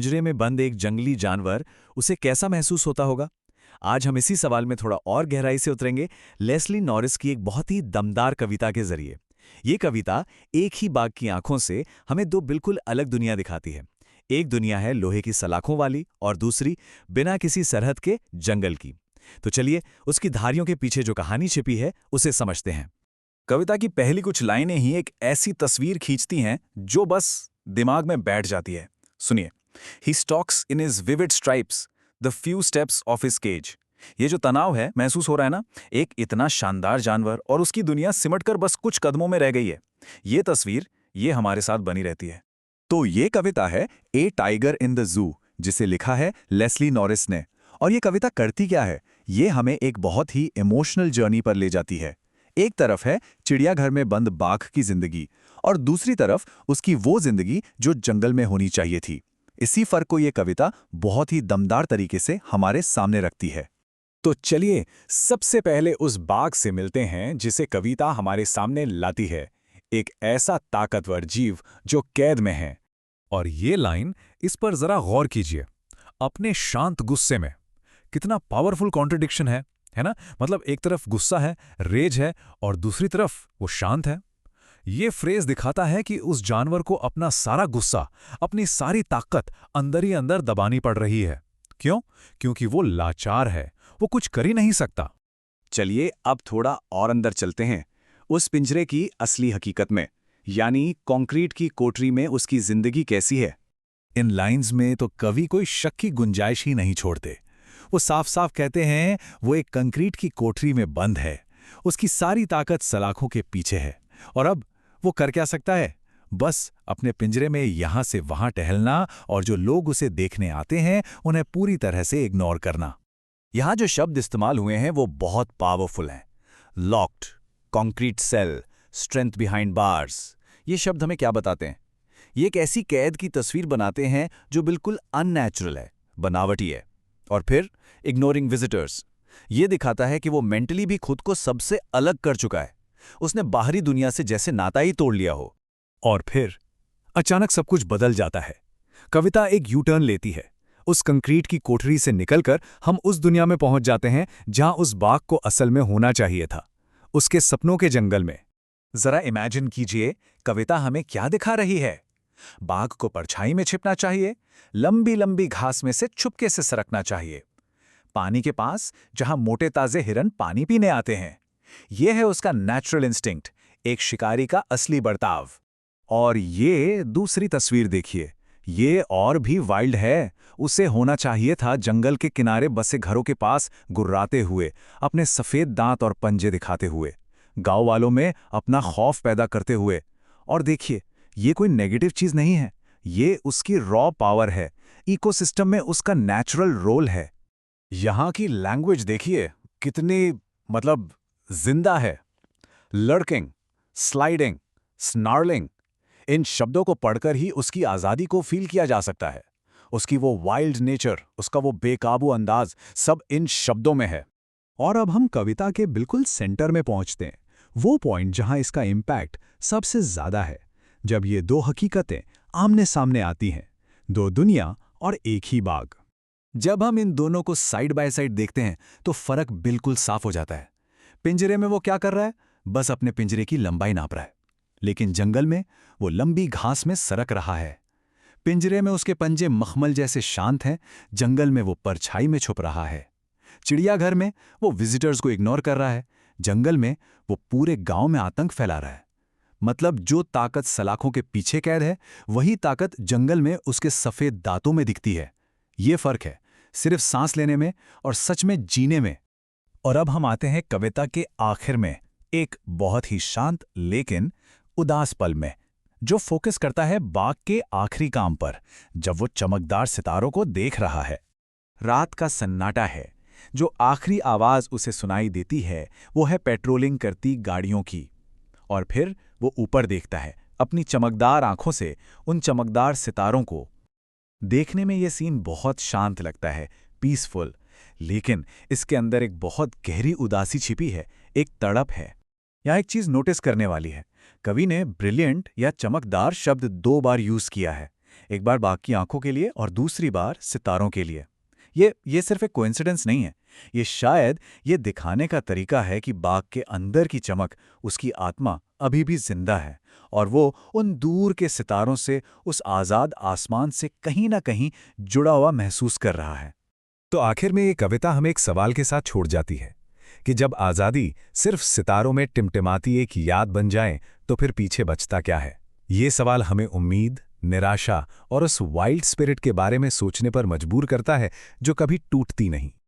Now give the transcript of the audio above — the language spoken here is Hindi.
पिंजरे में बंद एक जंगली जानवर, उसे कैसा महसूस होता होगा? आज हम इसी सवाल में थोड़ा और गहराई से उतरेंगे लेस्ली नॉरिस की एक बहुत ही दमदार कविता के जरिए। ये कविता एक ही बाघ की आंखों से हमें दो बिल्कुल अलग दुनिया दिखाती है। एक दुनिया है लोहे की सलाखों वाली और दूसरी बिना किसी सरहद के जंगल की। तो चलिए उसकी धारियों के पीछे जो कहानी छिपी है उसे समझते हैं। कविता की पहली कुछ लाइनें ही एक ऐसी तस्वीर खींचती हैं जो बस दिमाग में बैठ जाती है। सुनिए, he stalks in his vivid stripes the few steps of his cage. ये जो तनाव है महसूस हो रहा है ना, एक इतना शानदार जानवर और उसकी दुनिया सिमटकर बस कुछ कदमों में रह गई है। ये तस्वीर ये हमारे साथ बनी रहती है। तो ये कविता है ए टाइगर इन द जू, जिसे लिखा है लेस्ली नॉरिस ने। और ये कविता करती क्या है? ये हमें एक बहुत ही इमोशनल जर्नी पर ले जाती है। एक तरफ है चिड़ियाघर में बंद बाघ की जिंदगी और दूसरी तरफ उसकी वो जिंदगी जो जंगल में होनी चाहिए थी। इसी फर्क को ये कविता बहुत ही दमदार तरीके से हमारे सामने रखती है। तो चलिए सबसे पहले उस बाघ से मिलते हैं जिसे कविता हमारे सामने लाती है, एक ऐसा ताकतवर जीव जो कैद में है। और ये लाइन, इस पर जरा गौर कीजिए। अपने शांत गुस्से में कितना पावरफुल कॉन्ट्रडिक्शन है ना? मतलब एक तरफ गुस्सा है, रेज है, और दूसरी तरफ वो शांत है। ये फ्रेज दिखाता है कि उस जानवर को अपना सारा गुस्सा, अपनी सारी ताकत अंदर ही अंदर दबानी पड़ रही है। क्यों? क्योंकि वो लाचार है, वो कुछ कर ही नहीं सकता। चलिए अब थोड़ा और अंदर चलते हैं, उस पिंजरे की असली हकीकत में, यानी कंक्रीट की कोठरी में उसकी जिंदगी कैसी है। इन लाइंस में तो कवि कोई शक की गुंजाइश ही नहीं छोड़ते। वो साफ साफ कहते हैं वो एक कंक्रीट की कोठरी में बंद है, उसकी सारी ताकत सलाखों के पीछे है। और अब वो कर क्या सकता है? बस अपने पिंजरे में यहां से वहां टहलना और जो लोग उसे देखने आते हैं उन्हें पूरी तरह से इग्नोर करना। यहां जो शब्द इस्तेमाल हुए हैं वो बहुत पावरफुल हैं। Locked, concrete cell, strength behind bars. ये शब्द हमें क्या बताते हैं? ये एक ऐसी कैद की तस्वीर बनाते हैं जो बिल्कुल अननेचुरल है, बनावटी है। और फिर इग्नोरिंग विजिटर्स, ये दिखाता है कि वो मेंटली भी खुद को सबसे अलग कर चुका है। उसने बाहरी दुनिया से जैसे नाता ही तोड़ लिया हो। और फिर अचानक सब कुछ बदल जाता है। कविता एक यू टर्न लेती है। उस कंक्रीट की कोठरी से निकलकर हम उस दुनिया में पहुंच जाते हैं जहां उस बाघ को असल में होना चाहिए था, उसके सपनों के जंगल में। जरा इमेजिन कीजिए, कविता हमें क्या दिखा रही है। बाघ को परछाई में छिपना चाहिए, लंबी लंबी घास में से चुपके से सरकना चाहिए, पानी के पास जहां मोटे ताजे हिरन पानी पीने आते हैं। यह है उसका नेचुरल इंस्टिंक्ट, एक शिकारी का असली बर्ताव। और ये दूसरी तस्वीर देखिए, ये और भी वाइल्ड है। उसे होना चाहिए था जंगल के किनारे बसे घरों के पास गुर्राते हुए, अपने सफेद दांत और पंजे दिखाते हुए, गांव वालों में अपना खौफ पैदा करते हुए। और देखिए, ये कोई नेगेटिव चीज नहीं है, ये उसकी रॉ पावर है, इकोसिस्टम में उसका नेचुरल रोल है। यहां की लैंग्वेज देखिए कितनी जिंदा है। लर्किंग, स्लाइडिंग, स्नार्लिंग, इन शब्दों को पढ़कर ही उसकी आज़ादी को फील किया जा सकता है। उसकी वो वाइल्ड नेचर, उसका वो बेकाबू अंदाज, सब इन शब्दों में है। और अब हम कविता के बिल्कुल सेंटर में पहुंचते हैं, वो पॉइंट जहां इसका इम्पैक्ट सबसे ज्यादा है, जब ये दो हकीकतें आमने सामने आती हैं, दो दुनिया और एक ही बाघ। जब हम इन दोनों को साइड बाय साइड देखते हैं तो फर्क बिल्कुल साफ हो जाता है। पिंजरे में वो क्या कर रहा है? बस अपने पिंजरे की लंबाई नाप रहा है। लेकिन जंगल में वो लंबी घास में सरक रहा है। पिंजरे में उसके पंजे मखमल जैसे शांत हैं, जंगल में वो परछाई में छुप रहा है। चिड़ियाघर में वो विजिटर्स को इग्नोर कर रहा है, जंगल में वो पूरे गांव में आतंक फैला रहा है। मतलब जो ताकत सलाखों के पीछे कैद है, वही ताकत जंगल में उसके सफेद दांतों में दिखती है। ये फर्क है सिर्फ सांस लेने में और सच में जीने में। और अब हम आते हैं कविता के आखिर में, एक बहुत ही शांत लेकिन उदास पल में, जो फोकस करता है बाघ के आखिरी काम पर, जब वो चमकदार सितारों को देख रहा है। रात का सन्नाटा है, जो आखिरी आवाज उसे सुनाई देती है वो है पेट्रोलिंग करती गाड़ियों की। और फिर वो ऊपर देखता है अपनी चमकदार आंखों से उन चमकदार सितारों को। देखने में ये सीन बहुत शांत लगता है, पीसफुल, लेकिन इसके अंदर एक बहुत गहरी उदासी छिपी है, एक तड़प है। यहाँ एक चीज नोटिस करने वाली है, कवि ने ब्रिलियंट या चमकदार शब्द 2 बार यूज किया है। एक बार बाघ की आंखों के लिए और दूसरी बार सितारों के लिए। ये सिर्फ एक कोइंसिडेंस नहीं है। ये शायद ये दिखाने का तरीका है कि बाघ के अंदर की चमक, उसकी आत्मा अभी भी जिंदा है और वो उन दूर के सितारों से, उस आज़ाद आसमान से कहीं ना कहीं जुड़ा हुआ महसूस कर रहा है। तो आखिर में ये कविता हमें एक सवाल के साथ छोड़ जाती है कि जब आज़ादी सिर्फ सितारों में टिमटिमाती एक याद बन जाए तो फिर पीछे बचता क्या है। ये सवाल हमें उम्मीद, निराशा और उस वाइल्ड स्पिरिट के बारे में सोचने पर मजबूर करता है जो कभी टूटती नहीं।